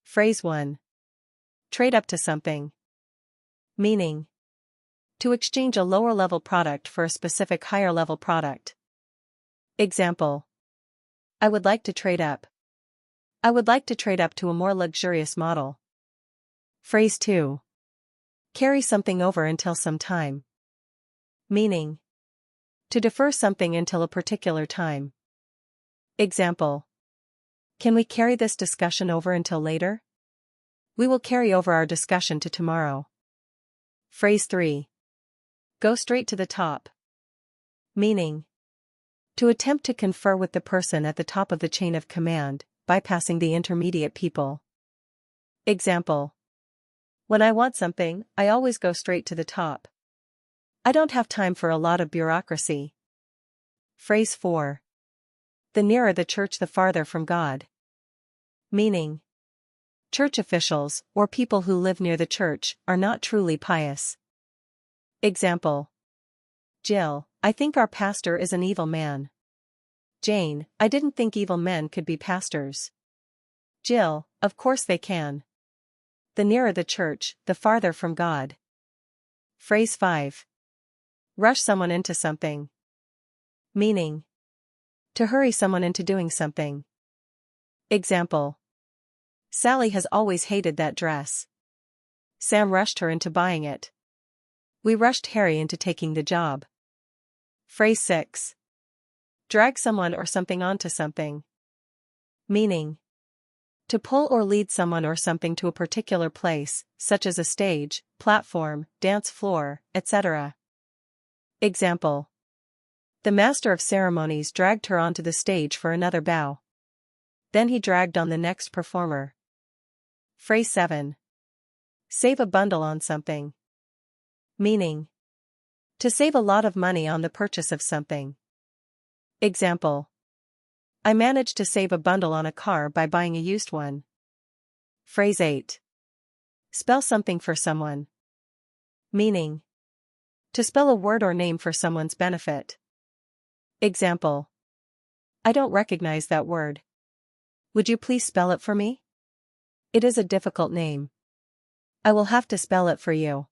Phrase 1. Trade up to something. Meaning. To exchange a lower-level product for a specific higher-level product. Example. I would like to trade up. I would like to trade up to a more luxurious model. Phrase 2. Carry something over until some time. Meaning. To defer something until a particular time. Example. Can we carry this discussion over until later? We will carry over our discussion to tomorrow. Phrase 3. Go straight to the top. Meaning. To attempt to confer with the person at the top of the chain of command, bypassing the intermediate people. Example. When I want something, I always go straight to the top. I don't have time for a lot of bureaucracy. Phrase 4. The nearer the church, the farther from God. Meaning. Church officials, or people who live near the church, are not truly pious. Example. Jill, I think our pastor is an evil man. Jane, I didn't think evil men could be pastors. Jill, of course they can. The nearer the church, the farther from God. Phrase 5. Rush someone into something. Meaning. To hurry someone into doing something. Example. Sally has always hated that dress. Sam rushed her into buying it. We rushed Harry into taking the job. Phrase 6. Drag someone or something onto something. Meaning. To pull or lead someone or something to a particular place, such as a stage, platform, dance floor, etc. Example. The master of ceremonies dragged her onto the stage for another bow. Then he dragged on the next performer. Phrase 7. Save a bundle on something. Meaning. To save a lot of money on the purchase of something. Example. I managed to save a bundle on a car by buying a used one. Phrase 8. Spell something for someone. Meaning. To spell a word or name for someone's benefit. Example. I don't recognize that word. Would you please spell it for me? It is a difficult name. I will have to spell it for you.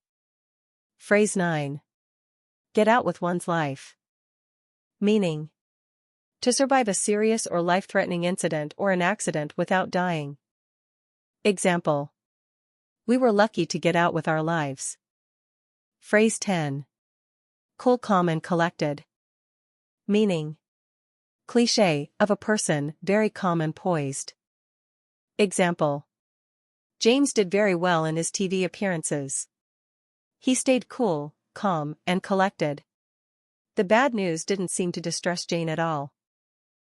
Phrase 9. Get out with one's life. Meaning. To survive a serious or life-threatening incident or an accident without dying. Example. We were lucky to get out with our lives. Phrase 10. Cool, calm and collected. Meaning. Cliché, of a person, very calm and poised. Example. James did very well in his TV appearances. He stayed cool, calm, and collected. The bad news didn't seem to distress Jane at all.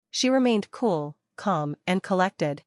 She remained cool, calm, and collected.